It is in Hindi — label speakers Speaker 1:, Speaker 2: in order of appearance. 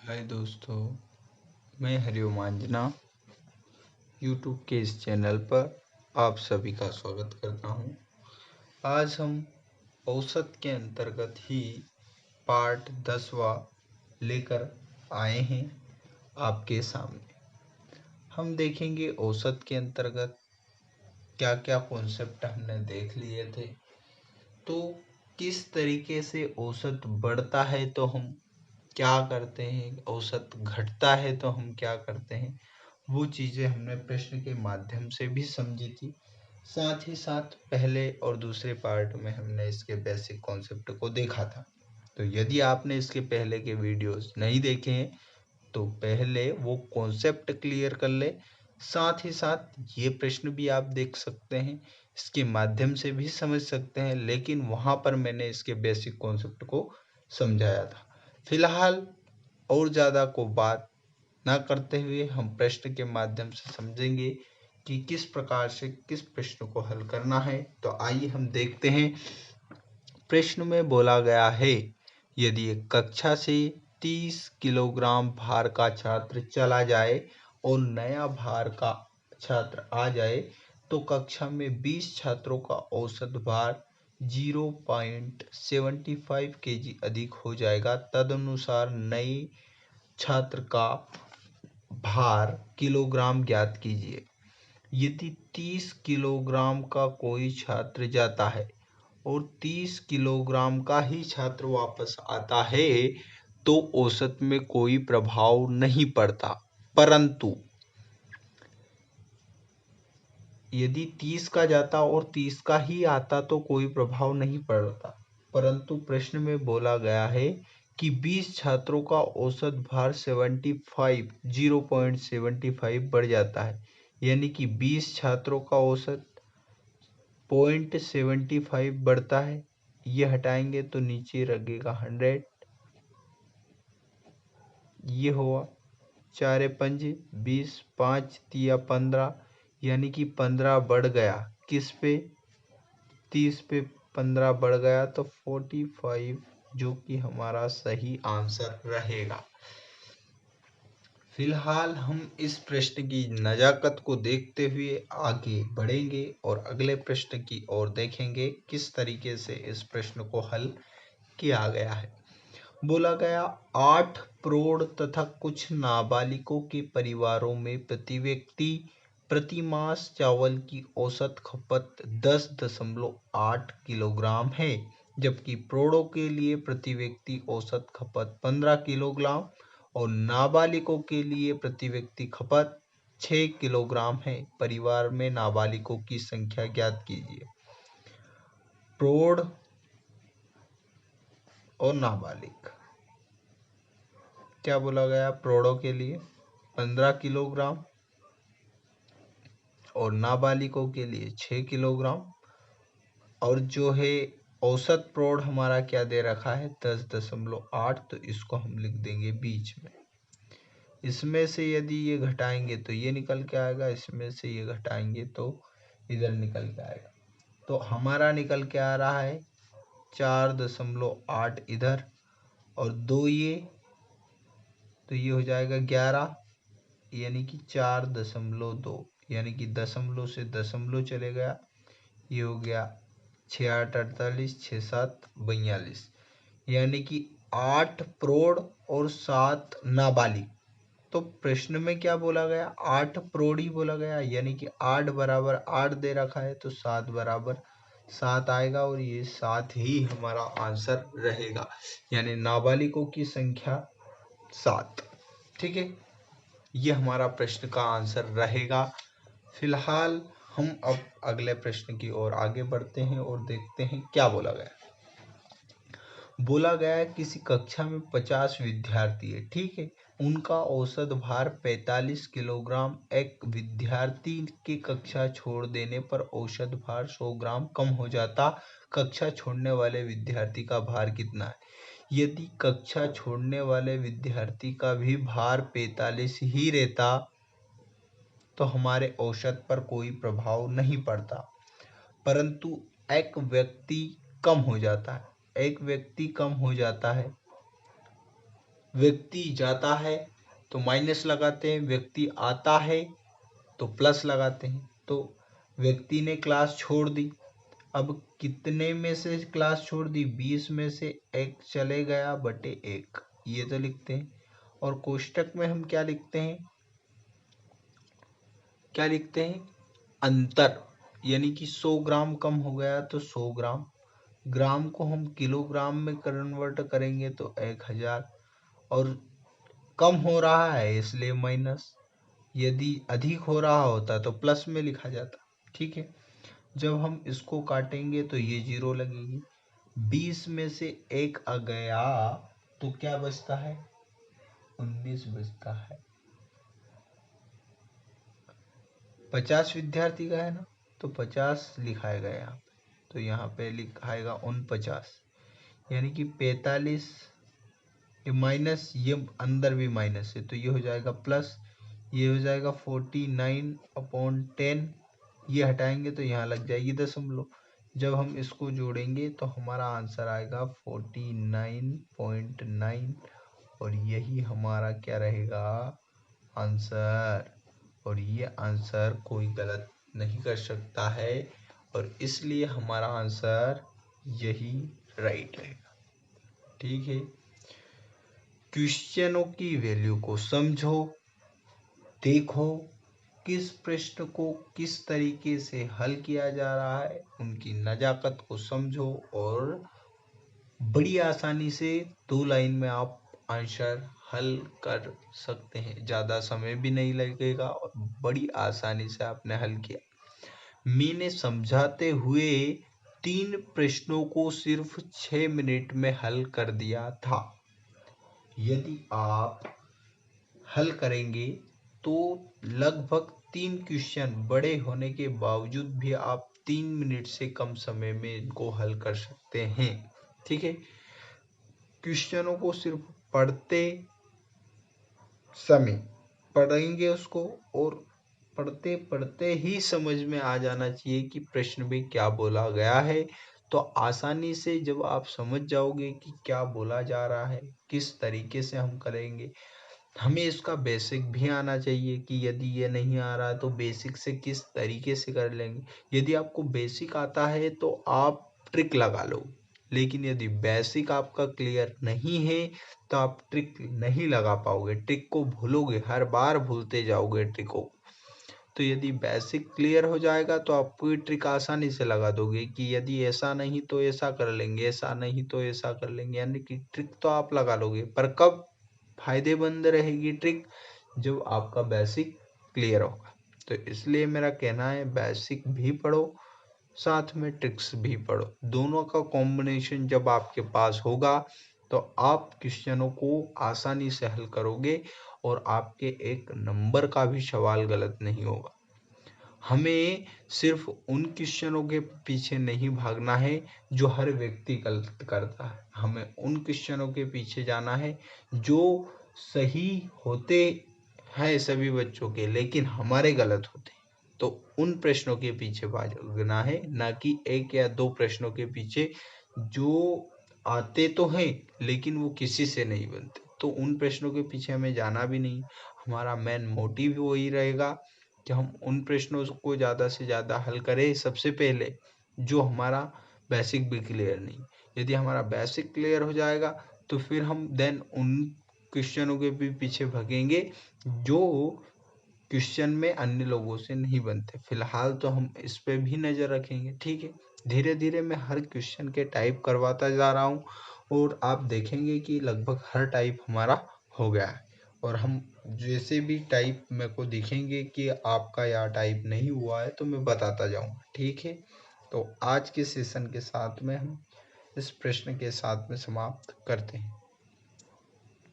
Speaker 1: हाय दोस्तों, मैं हरिओम आंजना यूट्यूब के इस चैनल पर आप सभी का स्वागत करता हूं। आज हम औसत के अंतर्गत ही पार्ट 10वां लेकर आए हैं आपके सामने। हम देखेंगे औसत के अंतर्गत क्या क्या कॉन्सेप्ट हमने देख लिए थे, तो किस तरीके से औसत बढ़ता है तो हम क्या करते हैं, औसत घटता है तो हम क्या करते हैं, वो चीज़ें हमने प्रश्न के माध्यम से भी समझी थी। साथ ही साथ पहले और दूसरे पार्ट में हमने इसके बेसिक कॉन्सेप्ट को देखा था। तो यदि आपने इसके पहले के वीडियोस नहीं देखे हैं तो पहले वो कॉन्सेप्ट क्लियर कर ले। साथ ही साथ ये प्रश्न भी आप देख सकते हैं, इसके माध्यम से भी समझ सकते हैं, लेकिन वहाँ पर मैंने इसके बेसिक कॉन्सेप्ट को समझाया था। फिलहाल और ज़्यादा को बात ना करते हुए हम प्रश्न के माध्यम से समझेंगे कि किस प्रकार से किस प्रश्न को हल करना है। तो आइए हम देखते हैं। प्रश्न में बोला गया है, यदि एक कक्षा से 30 किलोग्राम भार का छात्र चला जाए और नया भार का छात्र आ जाए तो कक्षा में 20 छात्रों का औसत भार 0.75 kg अधिक हो जाएगा। तदनुसार नए छात्र का भार किलोग्राम ज्ञात कीजिए। यदि 30 किलोग्राम का कोई छात्र जाता है और 30 किलोग्राम का ही छात्र वापस आता है तो औसत में कोई प्रभाव नहीं पड़ता, परंतु यदि 30 का जाता और 30 का ही आता तो कोई प्रभाव नहीं पड़ता। परंतु प्रश्न में बोला गया है कि 20 छात्रों का औसत भार 0.75 बढ़ जाता है, यानी कि 20 छात्रों का औसत 0.75 बढ़ता है। ये हटाएंगे तो नीचे लगेगा 100। ये हुआ 4 पंज 20, 5 तिया 15, यानी कि 15 बढ़ गया। किस पे? 30 पे 15 बढ़ गया तो 45, जो कि हमारा सही आंसर रहेगा। फिलहाल हम इस प्रश्न की नजाकत को देखते हुए आगे बढ़ेंगे और अगले प्रश्न की ओर देखेंगे किस तरीके से इस प्रश्न को हल किया गया है। बोला गया 8 प्रौढ़ तथा कुछ नाबालिगों के परिवारों में प्रति व्यक्ति प्रति मास चावल की औसत खपत 10.8 किलोग्राम है, जबकि प्रौढ़ों के लिए प्रति व्यक्ति औसत खपत 15 किलोग्राम और नाबालिगों के लिए प्रति व्यक्ति खपत 6 किलोग्राम है। परिवार में नाबालिगों की संख्या ज्ञात कीजिए। प्रौढ़ और नाबालिग, क्या बोला गया? प्रौढ़ों के लिए 15 किलोग्राम और नाबालिगों के लिए 6 किलोग्राम, और जो है औसत प्रौढ़ हमारा क्या दे रखा है? 10.8, तो इसको हम लिख देंगे बीच में। इसमें से यदि ये घटाएंगे तो ये निकल के आएगा, इसमें से ये घटाएंगे तो इधर निकल के आएगा। तो हमारा निकल के आ रहा है 4.8 इधर और 2 ये, तो ये हो जाएगा 11, यानी कि 4.2, यानी कि दशमलव से दशमलव चले गया। ये हो गया 6 8 48, 6 7 42, यानी कि 8 प्रौढ़ और 7 नाबालिग। तो प्रश्न में क्या बोला गया? 8 प्रौढ़ ही बोला गया, यानी कि 8 बराबर 8 दे रखा है तो 7 बराबर 7 आएगा और ये 7 ही हमारा आंसर रहेगा, यानी नाबालिगों की संख्या 7। ठीक है, ये हमारा प्रश्न का आंसर रहेगा। फिलहाल हम अब अगले प्रश्न की ओर आगे बढ़ते हैं और देखते हैं क्या बोला गया। बोला गया किसी कक्षा में 50 विद्यार्थी है, ठीक है, उनका औसत भार 45 किलोग्राम। एक विद्यार्थी के कक्षा छोड़ देने पर औसत भार 100 ग्राम कम हो जाता। कक्षा छोड़ने वाले विद्यार्थी का भार कितना है? यदि कक्षा छोड़ने वाले विद्यार्थी का भी भार 45 ही रहता तो हमारे औसत पर कोई प्रभाव नहीं पड़ता, परंतु एक व्यक्ति कम हो जाता है, एक व्यक्ति कम हो जाता है व्यक्ति जाता है तो माइनस लगाते हैं, व्यक्ति आता है तो प्लस लगाते हैं। तो व्यक्ति ने क्लास छोड़ दी, अब कितने में से क्लास छोड़ दी? 20 में से 1 चले गया बटे 1, ये तो लिखते हैं। और कोष्टक में हम क्या लिखते हैं? क्या लिखते हैं? अंतर, यानी कि 100 ग्राम कम हो गया तो 100 ग्राम। ग्राम को हम किलोग्राम में कन्वर्ट करेंगे तो 1000, और कम हो रहा है इसलिए माइनस, यदि अधिक हो रहा होता तो प्लस में लिखा जाता। ठीक है, जब हम इसको काटेंगे तो ये 0 लगेगी। 20 में से 1 आ गया तो क्या बचता है? 19 बचता है। 50 विद्यार्थी का है ना, तो 50 लिखाएगा यहाँ पे, तो यहाँ पे लिखाएगा 49, यानी कि 45। ये माइनस, ये अंदर भी माइनस है तो ये हो जाएगा प्लस, ये हो जाएगा 49/10। ये हटाएंगे तो यहाँ लग जाएगी दशमलव। जब हम इसको जोड़ेंगे तो हमारा आंसर आएगा 49.9, और यही हमारा क्या रहेगा? आंसर। और ये आंसर कोई गलत नहीं कर सकता है, और इसलिए हमारा आंसर यही राइट रहेगा। ठीक है, क्वेश्चनों की वैल्यू को समझो, देखो किस प्रश्न को किस तरीके से हल किया जा रहा है, उनकी नजाकत को समझो, और बड़ी आसानी से 2 लाइन में आप आंसर हल कर सकते हैं। ज़्यादा समय भी नहीं लगेगा और बड़ी आसानी से आपने हल किया। मैंने समझाते हुए 3 प्रश्नों को सिर्फ 6 मिनट में हल कर दिया था। यदि आप हल करेंगे तो लगभग 3 क्वेश्चन बड़े होने के बावजूद भी आप 3 मिनट से कम समय में इनको हल कर सकते हैं। ठीक है, क्वेश्चनों को सिर्फ पढ़ते समय पढ़ेंगे उसको, और पढ़ते पढ़ते ही समझ में आ जाना चाहिए कि प्रश्न में क्या बोला गया है। तो आसानी से जब आप समझ जाओगे कि क्या बोला जा रहा है, किस तरीके से हम करेंगे, हमें इसका बेसिक भी आना चाहिए कि यदि ये नहीं आ रहा तो बेसिक से किस तरीके से कर लेंगे। यदि आपको बेसिक आता है तो आप ट्रिक लगा लो, लेकिन यदि बेसिक आपका क्लियर नहीं है तो आप ट्रिक नहीं लगा पाओगे, ट्रिक को भूलोगे, हर बार भूलते जाओगे ट्रिक को। तो यदि बेसिक क्लियर हो जाएगा तो आप कोई ट्रिक आसानी से लगा दोगे कि यदि ऐसा नहीं तो ऐसा कर लेंगे, ऐसा नहीं तो ऐसा कर लेंगे, यानी कि ट्रिक तो आप लगा लोगे, पर कब फायदेमंद रहेगी ट्रिक? जब आपका बेसिक क्लियर होगा। तो इसलिए मेरा कहना है बेसिक भी पढ़ो, साथ में ट्रिक्स भी पढ़ो। दोनों का कॉम्बिनेशन जब आपके पास होगा तो आप क्वेश्चनों को आसानी से हल करोगे, और आपके एक नंबर का भी सवाल गलत नहीं होगा। हमें सिर्फ उन क्वेश्चनों के पीछे नहीं भागना है जो हर व्यक्ति गलत करता है, हमें उन क्वेश्चनों के पीछे जाना है जो सही होते हैं सभी बच्चों के, लेकिन हमारे गलत होते हैं। तो उन प्रश्नों के पीछे भागना है, ना कि 1 या 2 प्रश्नों के पीछे जो आते तो हैं लेकिन वो किसी से नहीं बनते। तो उन प्रश्नों के पीछे हमें जाना भी नहीं। हमारा मेन मोटिव वही रहेगा कि हम उन प्रश्नों को ज़्यादा से ज़्यादा हल करें सबसे पहले, जो हमारा बेसिक भी क्लियर नहीं। यदि हमारा बेसिक क्लियर हो जाएगा तो फिर हम देन उन क्वेश्चनों के भी पीछे भागेंगे जो क्वेश्चन में अन्य लोगों से नहीं बनते। फिलहाल तो हम इस पे भी नज़र रखेंगे। ठीक है, धीरे धीरे मैं हर क्वेश्चन के टाइप करवाता जा रहा हूँ, और आप देखेंगे कि लगभग हर टाइप हमारा हो गया है। और हम जैसे भी टाइप मेरे को दिखेंगे कि आपका यहाँ टाइप नहीं हुआ है तो मैं बताता जाऊँगा। ठीक है, तो आज के सेशन के साथ में हम इस प्रश्न के साथ में समाप्त करते हैं।